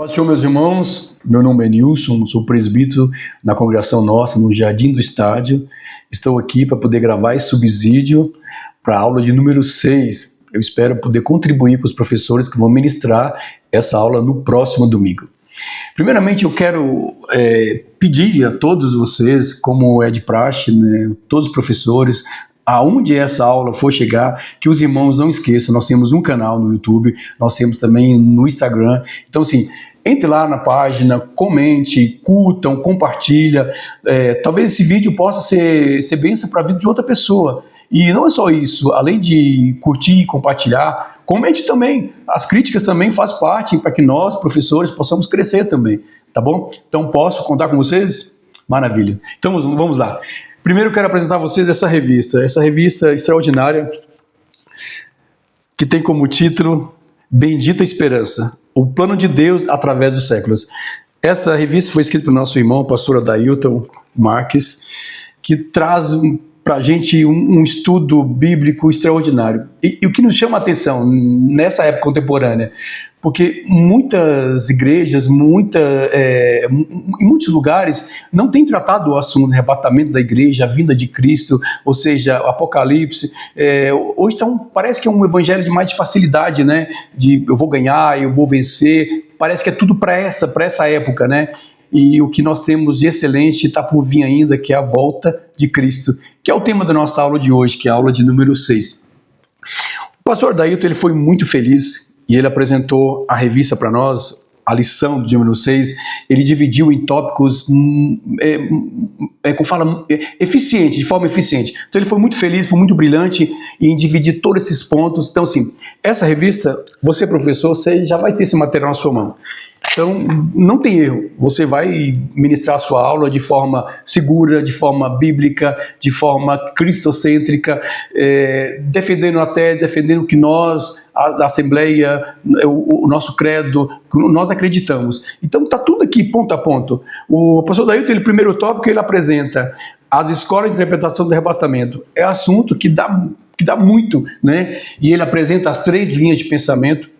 Paz do Senhor, meus irmãos, meu nome é Nilson, sou presbítero na congregação nossa, no Jardim do Estádio. Estou aqui para poder gravar esse subsídio para a aula de número 6. Eu espero poder contribuir com os professores que vão ministrar essa aula no próximo domingo. Primeiramente, eu quero pedir a todos vocês, como é de praxe, né, todos os professores, aonde essa aula for chegar, que os irmãos não esqueçam, nós temos um canal no YouTube, nós temos também no Instagram. Então, assim, entre lá na página, comente, curtam, compartilha. Talvez esse vídeo possa ser bênção para a vida de outra pessoa. E não é só isso, além de curtir e compartilhar, comente também. As críticas também fazem parte para que nós, professores, possamos crescer também, tá bom? Então, posso contar com vocês? Maravilha. Então, vamos lá. Primeiro, eu quero apresentar a vocês essa revista extraordinária, que tem como título Bendita Esperança, o plano de Deus através dos séculos. Essa revista foi escrita pelo nosso irmão, pastor Adailton Marques, que traz para a gente um estudo bíblico extraordinário. E o que nos chama a atenção nessa época contemporânea, porque muitas igrejas, em muitos lugares, não têm tratado o assunto do arrebatamento da igreja, a vinda de Cristo, ou seja, o Apocalipse. Hoje parece que é um evangelho de mais de facilidade, né? De eu vou ganhar, eu vou vencer. Parece que é tudo para essa época, né? E o que nós temos de excelente está por vir ainda, que é a volta de Cristo, que é o tema da nossa aula de hoje, que é a aula de número 6. O pastor Adailton, ele foi muito feliz e ele apresentou a revista para nós, a lição de número 6. Ele dividiu em tópicos eficiente, de forma eficiente. Então ele foi muito feliz, foi muito brilhante em dividir todos esses pontos. Então, assim, essa revista, você professor, você já vai ter esse material na sua mão. Então, não tem erro, você vai ministrar a sua aula de forma segura, de forma bíblica, de forma cristocêntrica, defendendo a tese, defendendo o que nós, a Assembleia, o nosso credo, nós acreditamos. Então, está tudo aqui, ponto a ponto. O pastor Adailton, o primeiro tópico, ele apresenta as escolas de interpretação do arrebatamento. É assunto que dá muito, né? E ele apresenta as 3 linhas de pensamento,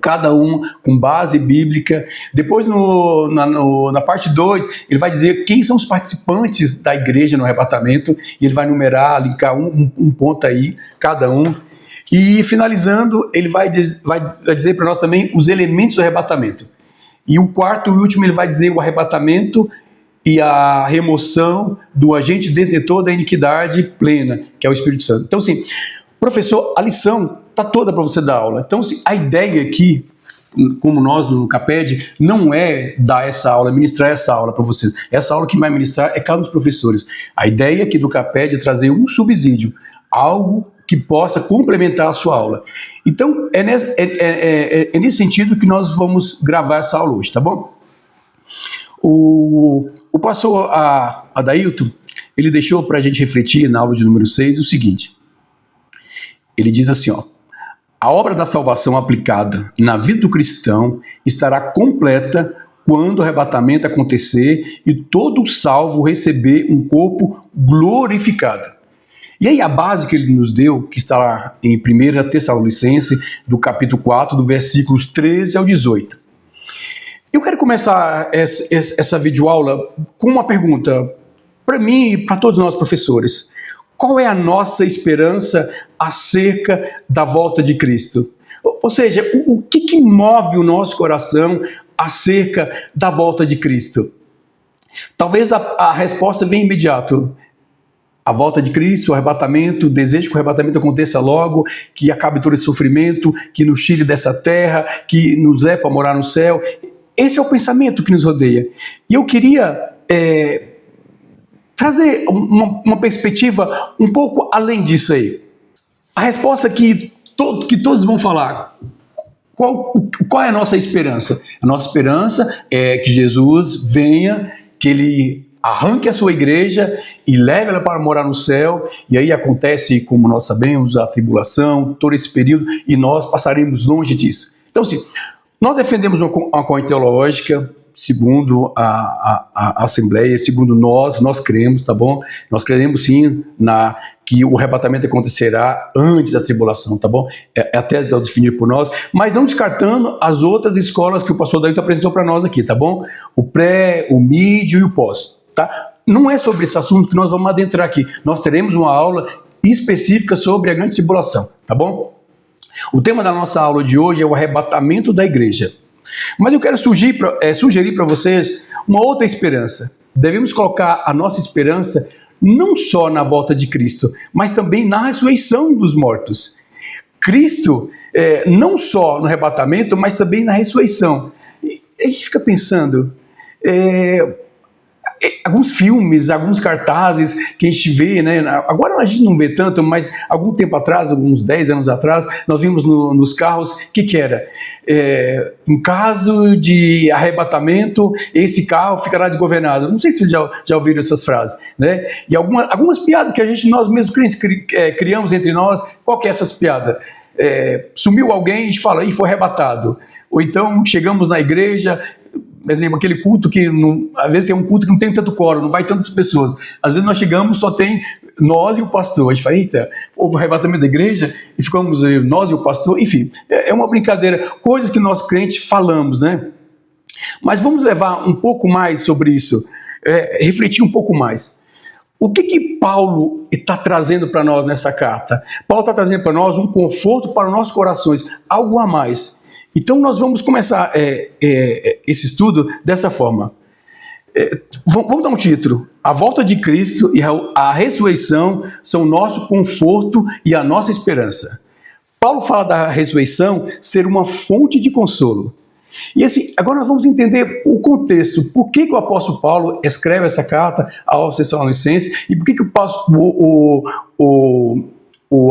cada um com base bíblica. Depois, na parte 2, ele vai dizer quem são os participantes da igreja no arrebatamento, e ele vai numerar, linkar um ponto aí, cada um. E finalizando, ele vai dizer para nós também os elementos do arrebatamento. E o quarto e último, ele vai dizer o arrebatamento e a remoção do agente detentor da iniquidade plena, que é o Espírito Santo. Então, assim, professor, a lição está toda para você dar aula. Então, a ideia aqui, como nós no CAPED, não é dar essa aula, ministrar essa aula para vocês. Essa aula que vai ministrar é cada um dos professores. A ideia aqui do CAPED é trazer um subsídio, algo que possa complementar a sua aula. Então, é nesse sentido que nós vamos gravar essa aula hoje, tá bom? O pastor Adailton, ele deixou para a gente refletir na aula de número 6 o seguinte. Ele diz assim, ó: a obra da salvação aplicada na vida do cristão estará completa quando o arrebatamento acontecer e todo salvo receber um corpo glorificado. E aí a base que ele nos deu, que está lá em 1 Tessalonicenses, do capítulo 4, do versículos 13 ao 18. Eu quero começar essa videoaula com uma pergunta para mim e para todos nós professores. Qual é a nossa esperança acerca da volta de Cristo? Ou seja, o que move o nosso coração acerca da volta de Cristo? Talvez a resposta venha imediato. A volta de Cristo, o arrebatamento, o desejo que o arrebatamento aconteça logo, que acabe todo esse sofrimento, que nos tire dessa terra, que nos leve para morar no céu. Esse é o pensamento que nos rodeia. E eu queria trazer uma perspectiva um pouco além disso aí. A resposta que todos vão falar, qual é a nossa esperança? A nossa esperança é que Jesus venha, que Ele arranque a sua igreja e leve ela para morar no céu, e aí acontece, como nós sabemos, a tribulação, todo esse período, e nós passaremos longe disso. Então, assim, nós defendemos uma corrente teológica segundo a Assembleia, segundo nós cremos, tá bom? Nós cremos sim que o arrebatamento acontecerá antes da tribulação, tá bom? É até definido por nós, mas não descartando as outras escolas que o pastor David apresentou para nós aqui, tá bom? O pré, o mídio e o pós, tá? Não é sobre esse assunto que nós vamos adentrar aqui. Nós teremos uma aula específica sobre a grande tribulação, tá bom? O tema da nossa aula de hoje é o arrebatamento da igreja. Mas eu quero sugerir para vocês uma outra esperança. Devemos colocar a nossa esperança não só na volta de Cristo, mas também na ressurreição dos mortos. Cristo, não só no arrebatamento, mas também na ressurreição. E a gente fica pensando, alguns filmes, alguns cartazes que a gente vê, né? Agora a gente não vê tanto, mas algum tempo atrás, alguns 10 anos atrás, nós vimos nos carros, o que era? Em caso de arrebatamento, esse carro ficará desgovernado. Não sei se vocês já ouviram essas frases, né? E algumas piadas que nós mesmos criamos entre nós. Qual que é essas piadas? Sumiu alguém, a gente fala, foi arrebatado. Ou então chegamos na igreja, por exemplo, aquele culto que, às vezes é um culto que não tem tanto coro, não vai tantas pessoas. Às vezes nós chegamos, só tem nós e o pastor. A gente fala, eita, houve o arrebatamento da igreja e ficamos nós e o pastor. Enfim, é uma brincadeira, coisas que nós crentes falamos, né? Mas vamos levar um pouco mais sobre isso, refletir um pouco mais. O que Paulo está trazendo para nós nessa carta? Paulo está trazendo para nós um conforto para os nossos corações, algo a mais. Então nós vamos começar esse estudo dessa forma. Vamos dar um título. A volta de Cristo e a ressurreição são o nosso conforto e a nossa esperança. Paulo fala da ressurreição ser uma fonte de consolo. E assim, agora nós vamos entender o contexto. Por que o apóstolo Paulo escreve essa carta aos Tessalonicenses e por que o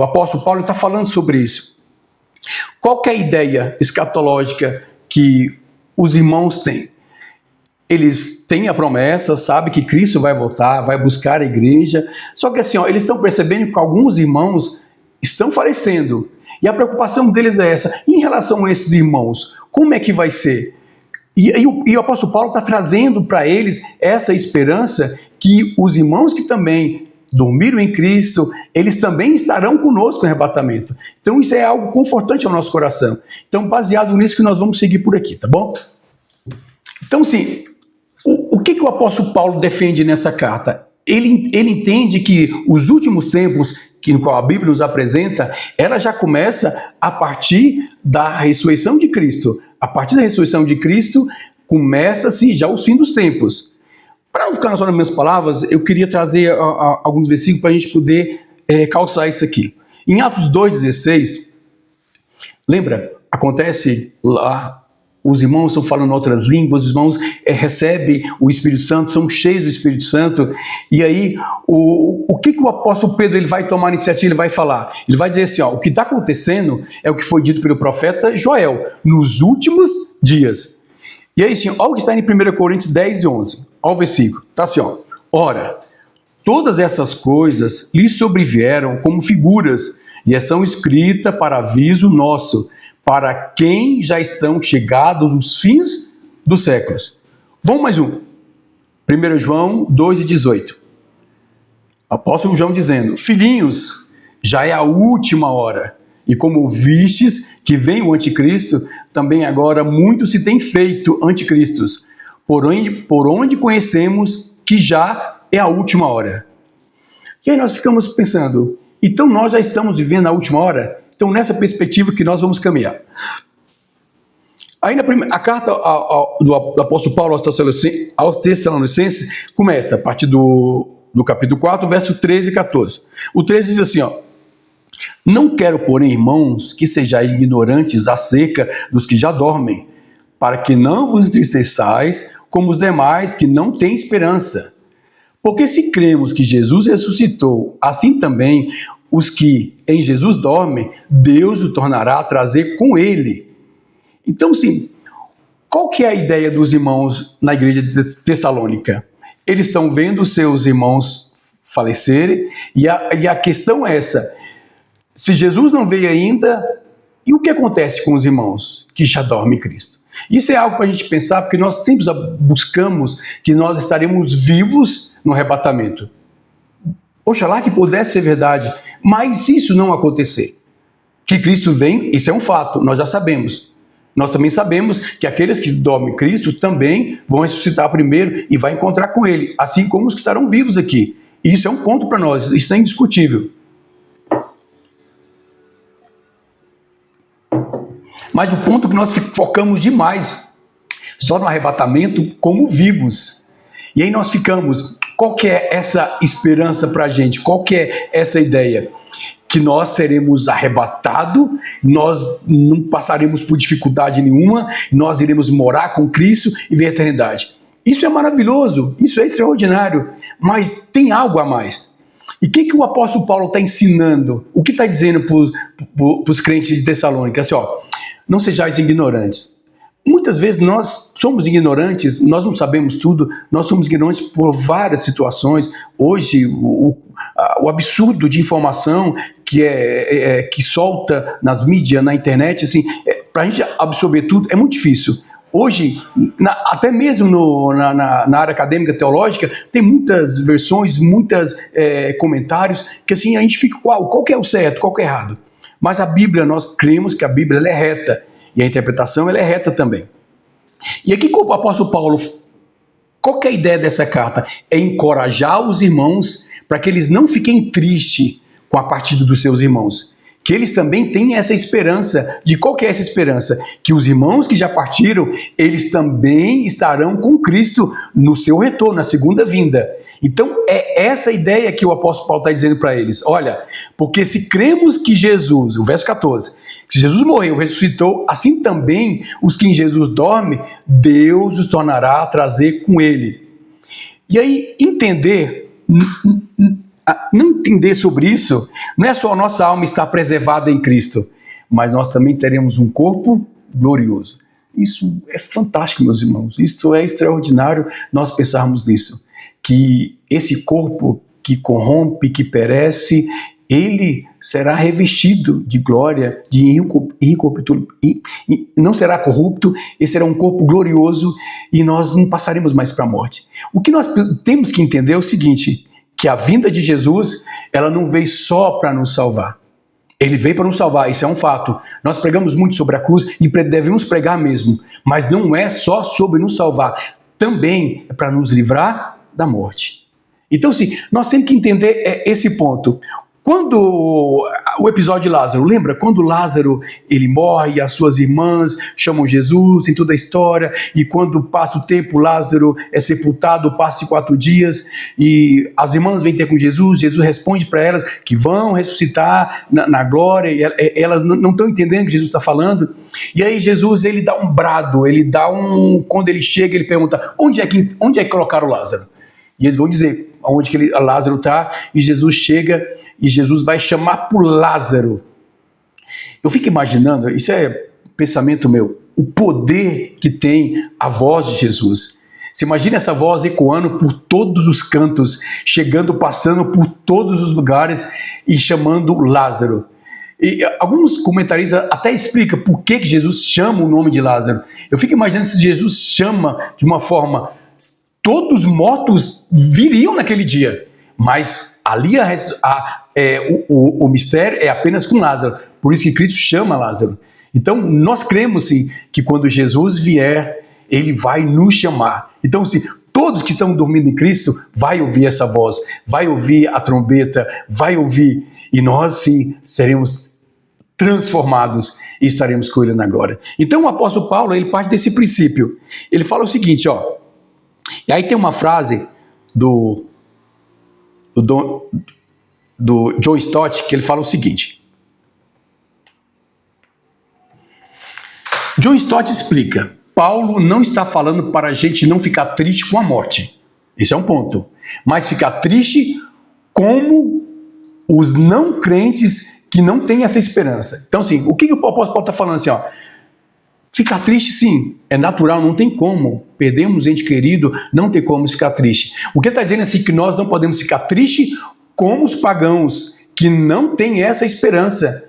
apóstolo Paulo está falando sobre isso? Qual que é a ideia escatológica que os irmãos têm? Eles têm a promessa, sabem que Cristo vai voltar, vai buscar a igreja, só que assim, eles estão percebendo que alguns irmãos estão falecendo, e a preocupação deles é essa. Em relação a esses irmãos, como é que vai ser? E o apóstolo Paulo está trazendo para eles essa esperança que os irmãos que também dormiram em Cristo, eles também estarão conosco no arrebatamento. Então isso é algo confortante ao nosso coração. Então baseado nisso que nós vamos seguir por aqui, tá bom? Então sim, o que o apóstolo Paulo defende nessa carta? Ele entende que os últimos tempos, no qual a Bíblia nos apresenta, ela já começa a partir da ressurreição de Cristo. A partir da ressurreição de Cristo, começa-se já os fins dos tempos. Para não ficar só nas minhas palavras, eu queria trazer alguns versículos para a gente poder calçar isso aqui. Em Atos 2,16, lembra? Acontece lá, os irmãos estão falando outras línguas, os irmãos recebem o Espírito Santo, são cheios do Espírito Santo, e aí o que o apóstolo Pedro ele vai tomar iniciativa, ele vai falar? Ele vai dizer assim, o que está acontecendo é o que foi dito pelo profeta Joel, nos últimos dias. E aí sim, olha o que está em 1 Coríntios 10 e 11, olha o versículo, está assim, ora, todas essas coisas lhe sobrevieram como figuras, e estão escritas para aviso nosso, para quem já estão chegados os fins dos séculos. Vamos mais um. 1 João 2,18. Apóstolo João dizendo, filhinhos, já é a última hora, e como vistes que vem o anticristo, também agora muito se tem feito anticristos, por onde conhecemos que já é a última hora. E aí nós ficamos pensando, então nós já estamos vivendo a última hora? Então, nessa perspectiva que nós vamos caminhar. Aí, a carta do apóstolo Paulo aos Tessalonicenses começa a partir do capítulo 4, verso 13 e 14. O 13 diz assim, não quero, porém, irmãos, que sejais ignorantes acerca dos que já dormem, para que não vos entristeçais como os demais que não têm esperança. Porque se cremos que Jesus ressuscitou, assim também os que em Jesus dormem, Deus o tornará a trazer com ele. Então, sim, qual que é a ideia dos irmãos na igreja de Tessalônica? Eles estão vendo seus irmãos falecerem, e a questão é essa, se Jesus não veio ainda, e o que acontece com os irmãos que já dormem em Cristo? Isso é algo para a gente pensar, porque nós sempre buscamos que nós estaremos vivos no arrebatamento. Oxalá que pudesse ser verdade, mas se isso não acontecer, que Cristo vem, isso é um fato, nós já sabemos. Nós também sabemos que aqueles que dormem em Cristo também vão ressuscitar primeiro e vai encontrar com Ele, assim como os que estarão vivos aqui. Isso é um ponto para nós, isso é indiscutível. Mas o ponto que nós focamos demais, só no arrebatamento como vivos. E aí nós ficamos, qual que é essa esperança para a gente? Qual que é essa ideia? Que nós seremos arrebatados, nós não passaremos por dificuldade nenhuma, nós iremos morar com Cristo e ver a eternidade. Isso é maravilhoso, isso é extraordinário, mas tem algo a mais. E o que o apóstolo Paulo está ensinando? O que está dizendo para os crentes de Tessalônica? Assim, não sejais ignorantes. Muitas vezes nós somos ignorantes, nós não sabemos tudo, nós somos ignorantes por várias situações. Hoje, o absurdo de informação que solta nas mídias, na internet, assim, para a gente absorver tudo é muito difícil. Hoje, até mesmo na área acadêmica teológica, tem muitas versões, muitos comentários, que assim a gente fica, qual que é o certo, qual que é o errado? Mas a Bíblia, nós cremos que a Bíblia ela é reta, e a interpretação ela é reta também. E aqui o apóstolo Paulo, qual que é a ideia dessa carta? É encorajar os irmãos para que eles não fiquem tristes com a partida dos seus irmãos. Que eles também tenham essa esperança. De qual que é essa esperança? Que os irmãos que já partiram, eles também estarão com Cristo no seu retorno, na segunda vinda. Então é essa ideia que o apóstolo Paulo está dizendo para eles. Olha, porque se cremos que Jesus, o verso 14, se Jesus morreu, ressuscitou, assim também os que em Jesus dormem, Deus os tornará a trazer com ele. E aí não entender sobre isso, não é só a nossa alma estar preservada em Cristo, mas nós também teremos um corpo glorioso. Isso é fantástico, meus irmãos, isso é extraordinário nós pensarmos nisso, que esse corpo que corrompe, que perece, ele será revestido de glória, de incorruptível, não será corrupto, esse será um corpo glorioso e nós não passaremos mais para a morte. O que nós temos que entender é o seguinte, que a vinda de Jesus, ela não veio só para nos salvar. Ele veio para nos salvar, isso é um fato. Nós pregamos muito sobre a cruz e devemos pregar mesmo, mas não é só sobre nos salvar, também é para nos livrar da morte. Então, sim, nós temos que entender esse ponto. Quando o episódio de Lázaro, lembra? Quando Lázaro ele morre, as suas irmãs chamam Jesus, tem toda a história, e quando passa o tempo, Lázaro é sepultado, passa 4 dias, e as irmãs vêm ter com Jesus, Jesus responde para elas que vão ressuscitar na glória, e elas não estão entendendo o que Jesus está falando, e aí Jesus ele dá um brado, quando ele chega, ele pergunta, onde é que colocaram Lázaro? E eles vão dizer onde que Lázaro está, e Jesus chega, e Jesus vai chamar por Lázaro. Eu fico imaginando, isso é pensamento meu, o poder que tem a voz de Jesus. Você imagina essa voz ecoando por todos os cantos, chegando, passando por todos os lugares e chamando Lázaro. E alguns comentaristas até explicam por que Jesus chama o nome de Lázaro. Eu fico imaginando se Jesus chama de uma forma... Todos os mortos viriam naquele dia, mas ali o mistério é apenas com Lázaro, por isso que Cristo chama Lázaro. Então nós cremos sim, que quando Jesus vier, ele vai nos chamar. Então sim, todos que estão dormindo em Cristo vai ouvir essa voz, vai ouvir a trombeta, vai ouvir, e nós sim seremos transformados e estaremos com ele na glória. Então o apóstolo Paulo, ele parte desse princípio, ele fala o seguinte, e aí tem uma frase do John Stott que ele fala o seguinte. John Stott explica, Paulo não está falando para a gente não ficar triste com a morte. Esse é um ponto. Mas ficar triste como os não crentes que não têm essa esperança. Então, assim, o que o apóstolo Paulo está falando assim, ficar triste sim, é natural, não tem como. Perdemos ente querido, não tem como ficar triste. O que está dizendo assim que nós não podemos ficar triste como os pagãos que não têm essa esperança.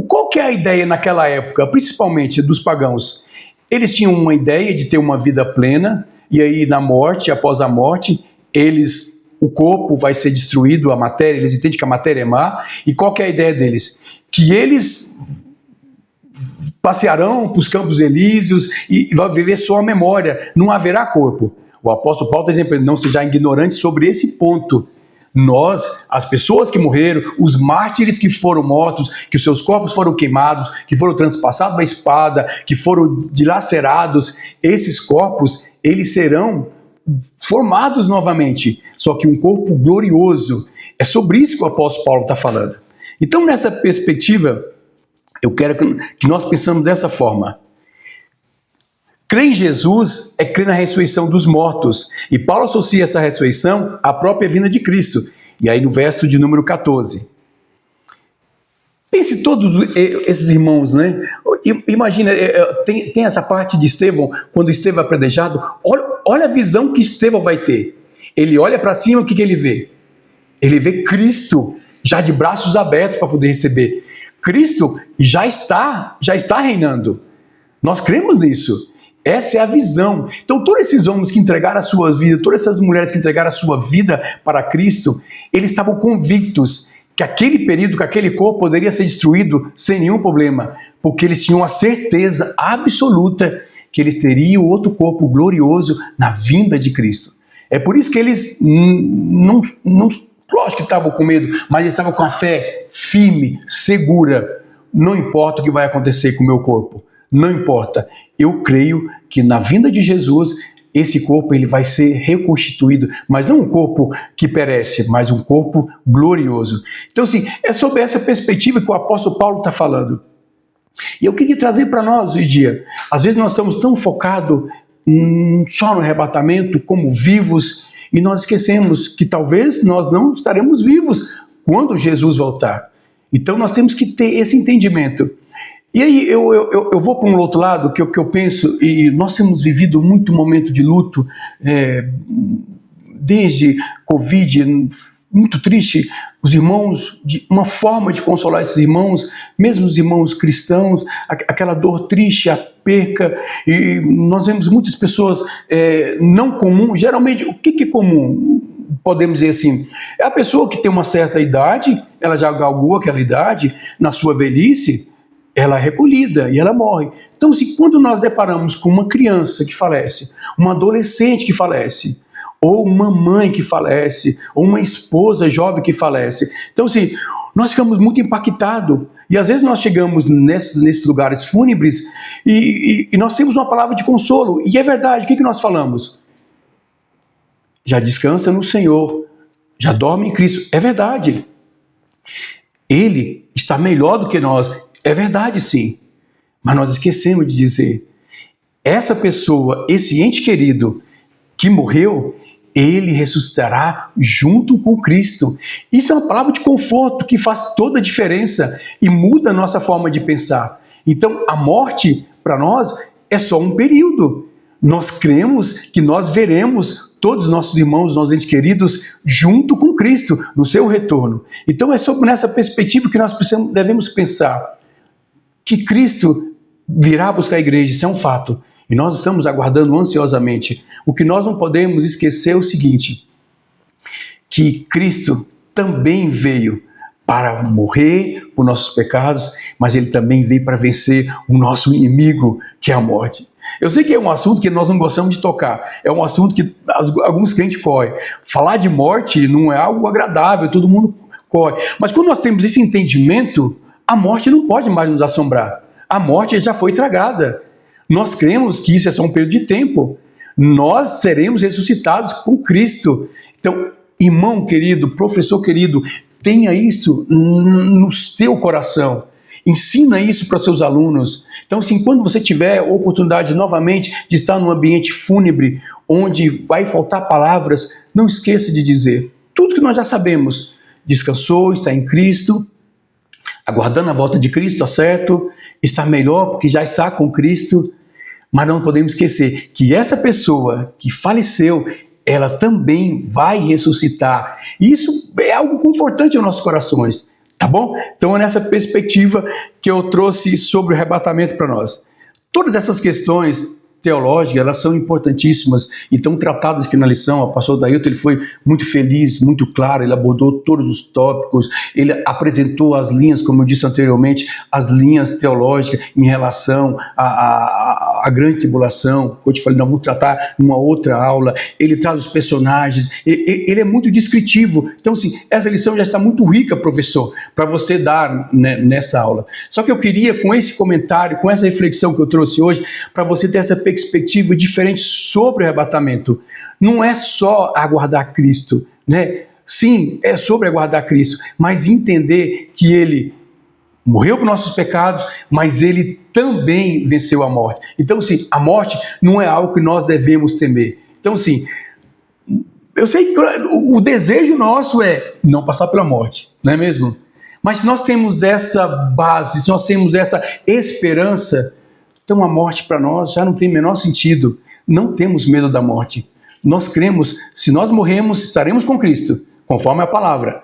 Qual que é a ideia naquela época, principalmente dos pagãos? eles tinham uma ideia de ter uma vida plena, e aí na morte, após a morte, o corpo vai ser destruído, a matéria, eles entendem que a matéria é má, e qual que é a ideia deles? Que eles passearão para os campos elíseos e vai viver só a memória, não haverá corpo. O apóstolo Paulo está dizendo, não seja ignorante sobre esse ponto. Nós, as pessoas que morreram, os mártires que foram mortos, que os seus corpos foram queimados, que foram transpassados da espada, que foram dilacerados, esses corpos, eles serão formados novamente, só que um corpo glorioso. É sobre isso que o apóstolo Paulo está falando. Então, nessa perspectiva, eu quero que nós pensamos dessa forma. Crer em Jesus é crer na ressurreição dos mortos. E Paulo associa essa ressurreição à própria vinda de Cristo. E aí no verso de número 14. Pense todos esses irmãos, né? Imagina, tem essa parte de Estevão, quando Estevão é apedrejado, olha a visão que Estevão vai ter. Ele olha para cima, o que ele vê? Ele vê Cristo já de braços abertos para poder receber. Cristo já está reinando. Nós cremos nisso. Essa é a visão. Então, todos esses homens que entregaram as suas vidas, todas essas mulheres que entregaram a sua vida para Cristo, eles estavam convictos que aquele período, que aquele corpo poderia ser destruído sem nenhum problema, porque eles tinham a certeza absoluta que eles teriam outro corpo glorioso na vinda de Cristo. É por isso que eles não lógico que estavam com medo, mas eles estavam com a fé firme, segura. Não importa o que vai acontecer com o meu corpo. Não importa, eu creio que na vinda de Jesus, esse corpo ele vai ser reconstituído, mas não um corpo que perece, mas um corpo glorioso. Então, assim, é sobre essa perspectiva que o apóstolo Paulo está falando. E eu queria trazer para nós hoje em dia. Às vezes nós estamos tão focados só no arrebatamento, como vivos, e nós esquecemos que talvez nós não estaremos vivos quando Jesus voltar. Então nós temos que ter esse entendimento. E aí eu vou para um outro lado, que eu penso, e nós temos vivido muito momento de luto, desde Covid, muito triste. Os irmãos, uma forma de consolar esses irmãos, mesmo os irmãos cristãos, aquela dor triste, a perca, e nós vemos muitas pessoas não comuns. Geralmente, o que é comum? Podemos dizer assim, é a pessoa que tem uma certa idade, ela já galgou aquela idade, na sua velhice, ela é recolhida e ela morre. Então, assim, quando nós deparamos com uma criança que falece, uma adolescente que falece, ou uma mãe que falece, ou uma esposa jovem que falece, então, assim, nós ficamos muito impactados. E às vezes nós chegamos nesses lugares fúnebres e nós temos uma palavra de consolo. E é verdade, o que nós falamos? Já descansa no Senhor, já dorme em Cristo. É verdade. Ele está melhor do que nós. É verdade, sim, mas nós esquecemos de dizer, essa pessoa, esse ente querido que morreu, ele ressuscitará junto com Cristo. Isso é uma palavra de conforto que faz toda a diferença e muda a nossa forma de pensar. Então, a morte, para nós, é só um período. Nós cremos que nós veremos todos os nossos irmãos, nossos entes queridos, junto com Cristo, no seu retorno. Então, é sobre nessa perspectiva que nós devemos pensar. Que Cristo virá buscar a igreja, isso é um fato. E nós estamos aguardando ansiosamente. O que nós não podemos esquecer é o seguinte, que Cristo também veio para morrer por nossos pecados, mas ele também veio para vencer o nosso inimigo, que é a morte. Eu sei que é um assunto que nós não gostamos de tocar, é um assunto que alguns crentes correm. Falar de morte não é algo agradável, todo mundo corre. Mas quando nós temos esse entendimento, a morte não pode mais nos assombrar. A morte já foi tragada. Nós cremos que isso é só um período de tempo. Nós seremos ressuscitados com Cristo. Então, irmão querido, professor querido, tenha isso no seu coração. Ensina isso para seus alunos. Então, assim, quando você tiver oportunidade novamente de estar num ambiente fúnebre, onde vai faltar palavras, não esqueça de dizer tudo que nós já sabemos. Descansou, está em Cristo, aguardando a volta de Cristo, está certo? Está melhor porque já está com Cristo, mas não podemos esquecer que essa pessoa que faleceu, ela também vai ressuscitar. Isso é algo confortante aos nossos corações, tá bom? Então é nessa perspectiva que eu trouxe sobre o arrebatamento para nós. Todas essas questões teológicas, elas são importantíssimas e estão tratadas aqui na lição. O pastor Dailton, ele foi muito feliz, muito claro, ele abordou todos os tópicos, ele apresentou as linhas, como eu disse anteriormente, as linhas teológicas em relação à grande tribulação, que eu te falei, nós vamos tratar numa outra aula. Ele traz os personagens, ele é muito descritivo. Então, assim, essa lição já está muito rica, professor, para você dar, né, nessa aula. Só que eu queria, com esse comentário, com essa reflexão que eu trouxe hoje, para você ter essa perspectiva diferente sobre o arrebatamento. Não é só aguardar Cristo, né? Sim, é sobre aguardar Cristo, mas entender que Ele morreu por nossos pecados, mas Ele também venceu a morte. Então, sim, a morte não é algo que nós devemos temer. Então, sim, eu sei que o desejo nosso é não passar pela morte, não é mesmo? Mas se nós temos essa base, se nós temos essa esperança, então a morte para nós já não tem o menor sentido. Não temos medo da morte. Nós cremos, se nós morremos, estaremos com Cristo, conforme a palavra.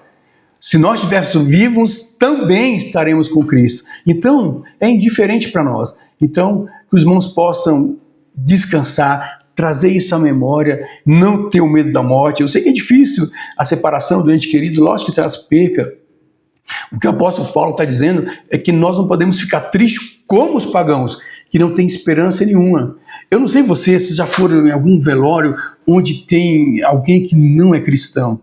Se nós estivéssemos vivos, também estaremos com Cristo. Então, é indiferente para nós. Então, que os irmãos possam descansar, trazer isso à memória, não ter o medo da morte. Eu sei que é difícil a separação do ente querido, lógico que traz perca. O que o apóstolo Paulo está dizendo é que nós não podemos ficar tristes como os pagãos, que não tem esperança nenhuma. Eu não sei vocês se já foram em algum velório onde tem alguém que não é cristão.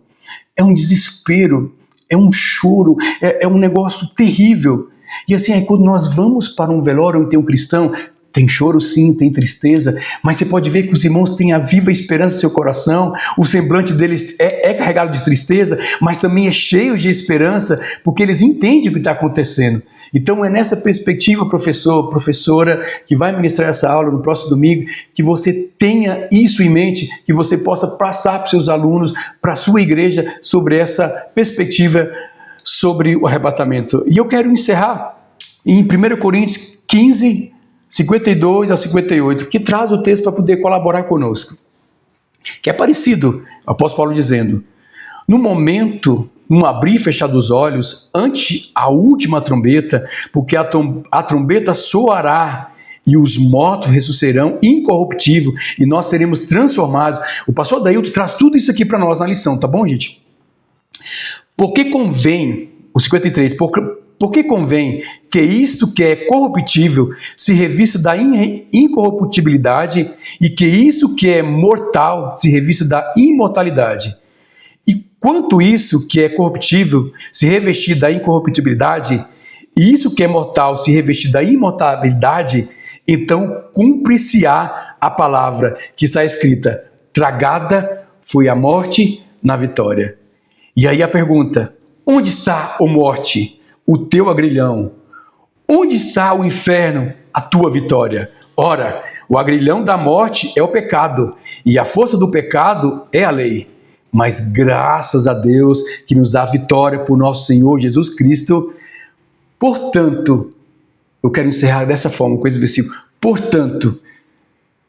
É um desespero, é um choro, é um negócio terrível. E assim, aí quando nós vamos para um velório onde tem um cristão, tem choro sim, tem tristeza, mas você pode ver que os irmãos têm a viva esperança no seu coração, o semblante deles é carregado de tristeza, mas também é cheio de esperança, porque eles entendem o que está acontecendo. Então é nessa perspectiva, professor, professora, que vai ministrar essa aula no próximo domingo, que você tenha isso em mente, que você possa passar para os seus alunos, para a sua igreja, sobre essa perspectiva sobre o arrebatamento. E eu quero encerrar em 1 Coríntios 15, 52 a 58, que traz o texto para poder colaborar conosco. Que é parecido, o apóstolo Paulo dizendo, no momento, no abrir e fechar dos olhos, ante a última trombeta, porque a trombeta soará e os mortos ressuscitarão incorruptível e nós seremos transformados. O pastor Dailton traz tudo isso aqui para nós na lição, tá bom, gente? Porque convém, o 53, porque convém que isto que é corruptível se revista da incorruptibilidade e que isso que é mortal se revista da imortalidade. E quanto isso que é corruptível se revestir da incorruptibilidade e isso que é mortal se revestir da imortalidade, então cumprir-se-á a palavra que está escrita, tragada foi a morte na vitória. E aí a pergunta, onde está, ó morte, o teu agrilhão? Onde está o inferno, a tua vitória? Ora, o agrilhão da morte é o pecado, e a força do pecado é a lei. Mas graças a Deus que nos dá a vitória por nosso Senhor Jesus Cristo. Portanto, eu quero encerrar dessa forma com esse versículo. Portanto,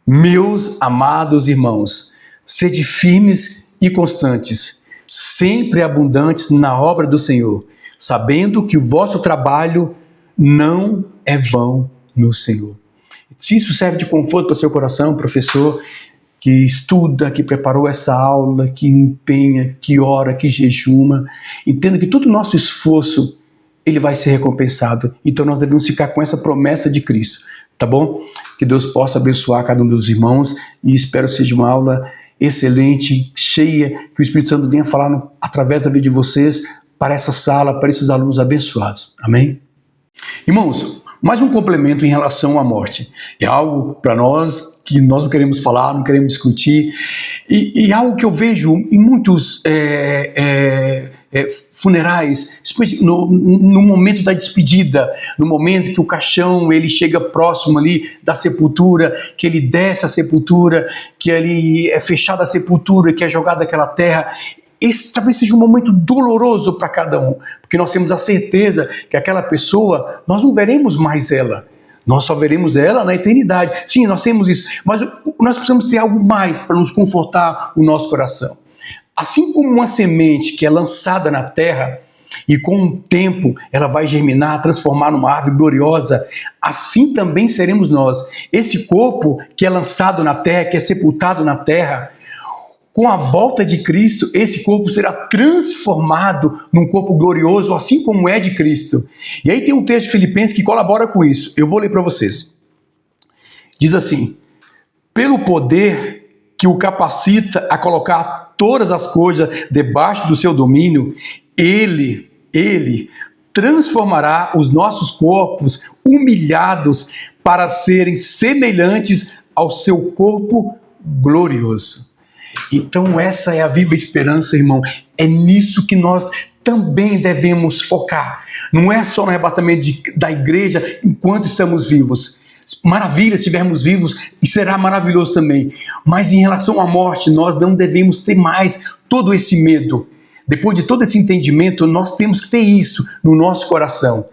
meus amados irmãos, sede firmes e constantes, sempre abundantes na obra do Senhor, sabendo que o vosso trabalho não é vão no Senhor. Se isso serve de conforto para o seu coração, professor, que estuda, que preparou essa aula, que empenha, que ora, que jejuma, entenda que todo o nosso esforço, ele vai ser recompensado. Então nós devemos ficar com essa promessa de Cristo, tá bom? Que Deus possa abençoar cada um dos irmãos e espero que seja uma aula excelente, cheia, que o Espírito Santo venha falar através da vida de vocês para essa sala, para esses alunos abençoados. Amém? Irmãos, mais um complemento em relação à morte. É algo para nós que nós não queremos falar, não queremos discutir, e algo que eu vejo em muitos funerais, no momento da despedida, no momento que o caixão ele chega próximo ali da sepultura, que ele desce a sepultura, que ali é fechada a sepultura, que é jogada aquela terra. Esse talvez seja um momento doloroso para cada um, porque nós temos a certeza que aquela pessoa, nós não veremos mais ela, nós só veremos ela na eternidade. Sim, nós temos isso, mas nós precisamos ter algo mais para nos confortar o nosso coração. Assim como uma semente que é lançada na terra, e com o tempo ela vai germinar, transformar numa árvore gloriosa. Assim também seremos nós. Esse corpo que é lançado na terra, que é sepultado na terra, com a volta de Cristo, esse corpo será transformado num corpo glorioso, assim como é de Cristo. E aí tem um texto de Filipenses que colabora com isso. Eu vou ler para vocês. Diz assim: pelo poder que o capacita a colocar todas as coisas debaixo do seu domínio, Ele transformará os nossos corpos humilhados para serem semelhantes ao seu corpo glorioso. Então essa é a viva esperança, irmão. É nisso que nós também devemos focar. Não é só no arrebatamento da igreja enquanto estamos vivos. Maravilha se estivermos vivos, e será maravilhoso também. Mas em relação à morte, nós não devemos ter mais todo esse medo. Depois de todo esse entendimento, nós temos que ter isso no nosso coração.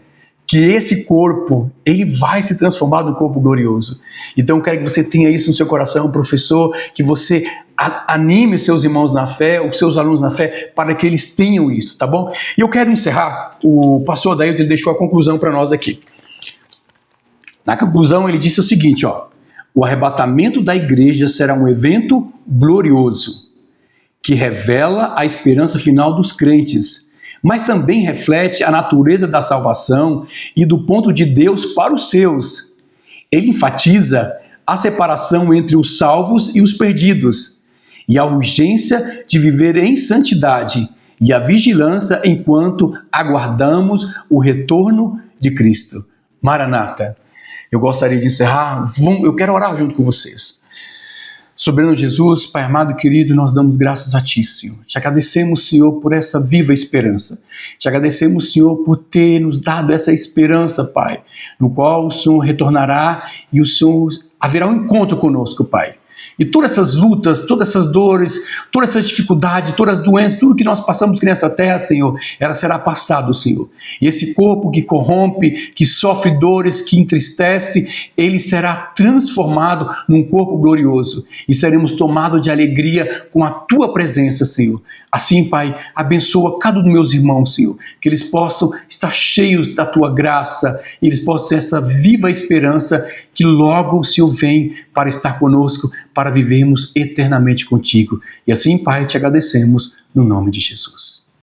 Que esse corpo, ele vai se transformar num corpo glorioso. Então eu quero que você tenha isso no seu coração, professor, que você anime os seus irmãos na fé, os seus alunos na fé, para que eles tenham isso, tá bom? E eu quero encerrar, o pastor Adailton deixou a conclusão para nós aqui. Na conclusão ele disse o seguinte, o arrebatamento da igreja será um evento glorioso, que revela a esperança final dos crentes, mas também reflete a natureza da salvação e do ponto de Deus para os seus. Ele enfatiza a separação entre os salvos e os perdidos, e a urgência de viver em santidade e a vigilância enquanto aguardamos o retorno de Cristo. Maranata. Eu gostaria de encerrar, eu quero orar junto com vocês. Soberano Jesus, Pai amado e querido, nós damos graças a Ti, Senhor. Te agradecemos, Senhor, por essa viva esperança. Te agradecemos, Senhor, por ter nos dado essa esperança, Pai, no qual o Senhor retornará e o Senhor haverá um encontro conosco, Pai. E todas essas lutas, todas essas dores, todas essas dificuldades, todas as doenças, tudo que nós passamos aqui nessa terra, Senhor, ela será passado, Senhor. E esse corpo que corrompe, que sofre dores, que entristece, ele será transformado num corpo glorioso. E seremos tomados de alegria com a Tua presença, Senhor. Assim, Pai, abençoa cada um dos meus irmãos, Senhor, que eles possam estar cheios da Tua graça, e eles possam ter essa viva esperança que logo o Senhor vem para estar conosco, para vivermos eternamente contigo. E assim, Pai, te agradecemos no nome de Jesus.